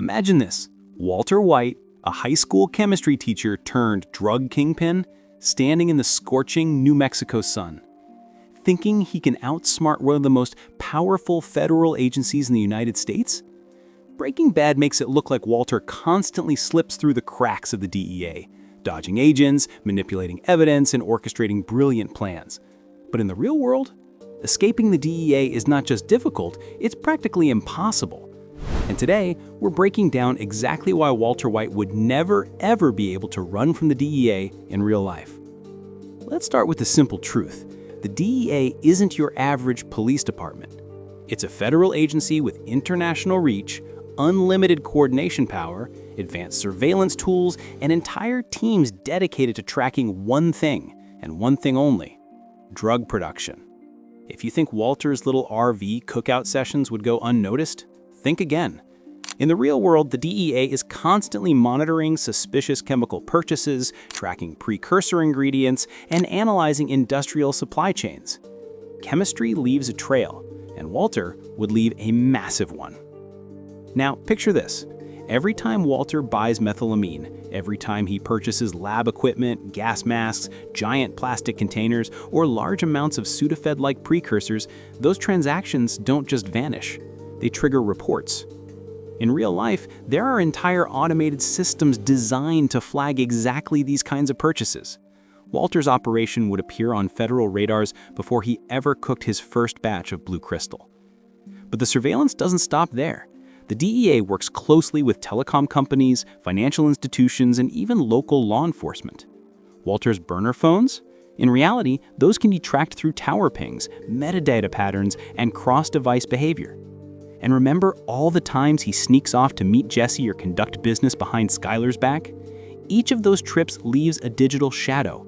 Imagine this: Walter White, a high school chemistry teacher turned drug kingpin, standing in the scorching New Mexico sun. Thinking he can outsmart one of the most powerful federal agencies in the United States? Breaking Bad makes it look like Walter constantly slips through the cracks of the DEA, dodging agents, manipulating evidence, and orchestrating brilliant plans. But in the real world, escaping the DEA is not just difficult, it's practically impossible. And today, we're breaking down exactly why Walter White would never, ever be able to run from the DEA in real life. Let's start with the simple truth. The DEA isn't your average police department. It's a federal agency with international reach, unlimited coordination power, advanced surveillance tools, and entire teams dedicated to tracking one thing, and one thing only: drug production. If you think Walter's little RV cookout sessions would go unnoticed, think again. In the real world, the DEA is constantly monitoring suspicious chemical purchases, tracking precursor ingredients, and analyzing industrial supply chains. Chemistry leaves a trail, and Walter would leave a massive one. Now, picture this. Every time Walter buys methylamine, every time he purchases lab equipment, gas masks, giant plastic containers, or large amounts of Sudafed-like precursors, those transactions don't just vanish. They trigger reports. In real life, there are entire automated systems designed to flag exactly these kinds of purchases. Walter's operation would appear on federal radars before he ever cooked his first batch of Blue Crystal. But the surveillance doesn't stop there. The DEA works closely with telecom companies, financial institutions, and even local law enforcement. Walter's burner phones? In reality, those can be tracked through tower pings, metadata patterns, and cross-device behavior. And remember all the times he sneaks off to meet Jesse or conduct business behind Skylar's back? Each of those trips leaves a digital shadow.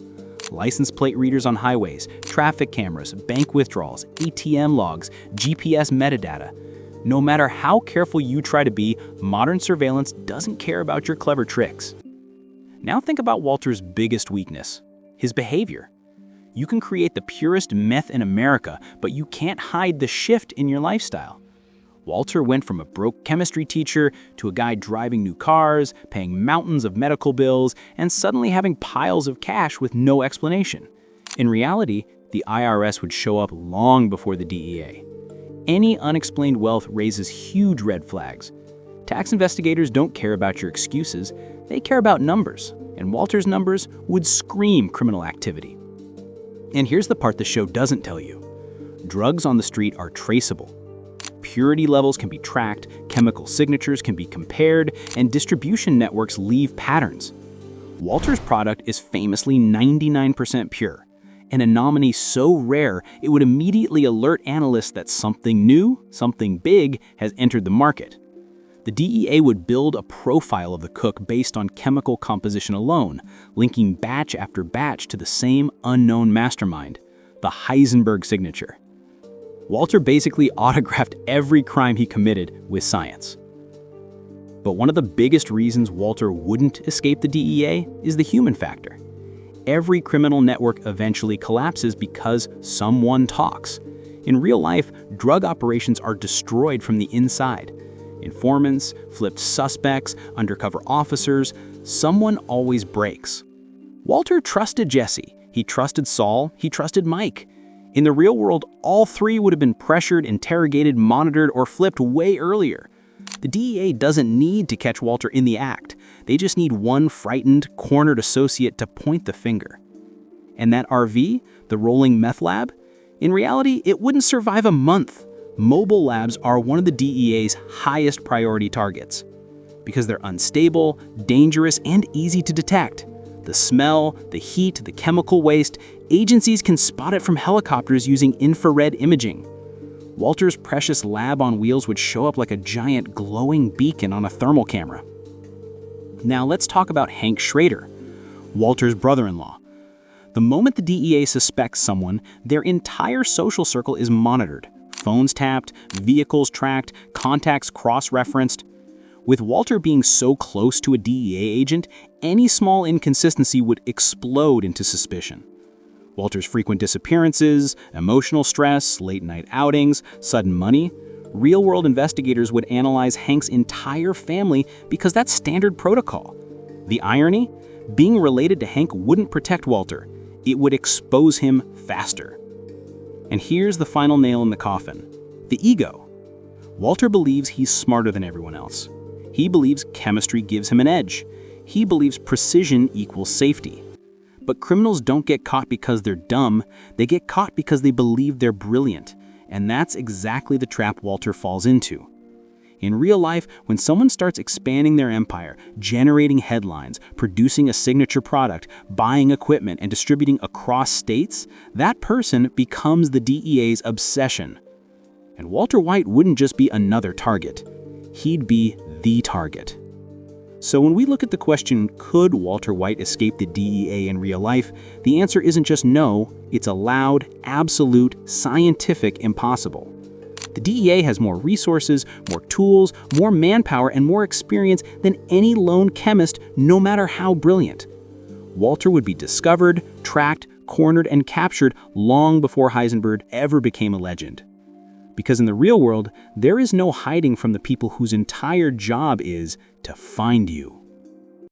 License plate readers on highways, traffic cameras, bank withdrawals, ATM logs, GPS metadata. No matter how careful you try to be, modern surveillance doesn't care about your clever tricks. Now think about Walter's biggest weakness: his behavior. You can create the purest meth in America, but you can't hide the shift in your lifestyle. Walter went from a broke chemistry teacher to a guy driving new cars, paying mountains of medical bills, and suddenly having piles of cash with no explanation. In reality, the IRS would show up long before the DEA. Any unexplained wealth raises huge red flags. Tax investigators don't care about your excuses, they care about numbers, and Walter's numbers would scream criminal activity. And here's the part the show doesn't tell you. Drugs on the street are traceable. Purity levels can be tracked, chemical signatures can be compared, and distribution networks leave patterns. Walter's product is famously 99% pure, an anomaly so rare it would immediately alert analysts that something new, something big, has entered the market. The DEA would build a profile of the cook based on chemical composition alone, linking batch after batch to the same unknown mastermind, the Heisenberg signature. Walter basically autographed every crime he committed with science. But one of the biggest reasons Walter wouldn't escape the DEA is the human factor. Every criminal network eventually collapses because someone talks. In real life, drug operations are destroyed from the inside. Informants, flipped suspects, undercover officers, someone always breaks. Walter trusted Jesse, he trusted Saul, he trusted Mike. In the real world, all three would have been pressured, interrogated, monitored, or flipped way earlier. The DEA doesn't need to catch Walter in the act. They just need one frightened, cornered associate to point the finger. And that RV, the rolling meth lab? In reality, it wouldn't survive a month. Mobile labs are one of the DEA's highest priority targets because they're unstable, dangerous, and easy to detect. The smell, the heat, the chemical waste, agencies can spot it from helicopters using infrared imaging. Walter's precious lab on wheels would show up like a giant glowing beacon on a thermal camera. Now let's talk about Hank Schrader, Walter's brother-in-law. The moment the DEA suspects someone, their entire social circle is monitored. Phones tapped, vehicles tracked, contacts cross-referenced. With Walter being so close to a DEA agent, any small inconsistency would explode into suspicion. Walter's frequent disappearances, emotional stress, late-night outings, sudden money, Real-world investigators would analyze Hank's entire family because that's standard protocol. The irony? Being related to Hank wouldn't protect Walter. It would expose him faster. And here's the final nail in the coffin: the ego. Walter believes he's smarter than everyone else. He believes chemistry gives him an edge. He believes precision equals safety. But criminals don't get caught because they're dumb. They get caught because they believe they're brilliant. And that's exactly the trap Walter falls into. In real life, when someone starts expanding their empire, generating headlines, producing a signature product, buying equipment, and distributing across states, that person becomes the DEA's obsession. And Walter White wouldn't just be another target. He'd be the target. So when we look at the question, could Walter White escape the DEA in real life, the answer isn't just no, it's a loud, absolute, scientific impossible. The DEA has more resources, more tools, more manpower, and more experience than any lone chemist, no matter how brilliant. Walter would be discovered, tracked, cornered, and captured long before Heisenberg ever became a legend. Because in the real world, there is no hiding from the people whose entire job is to find you.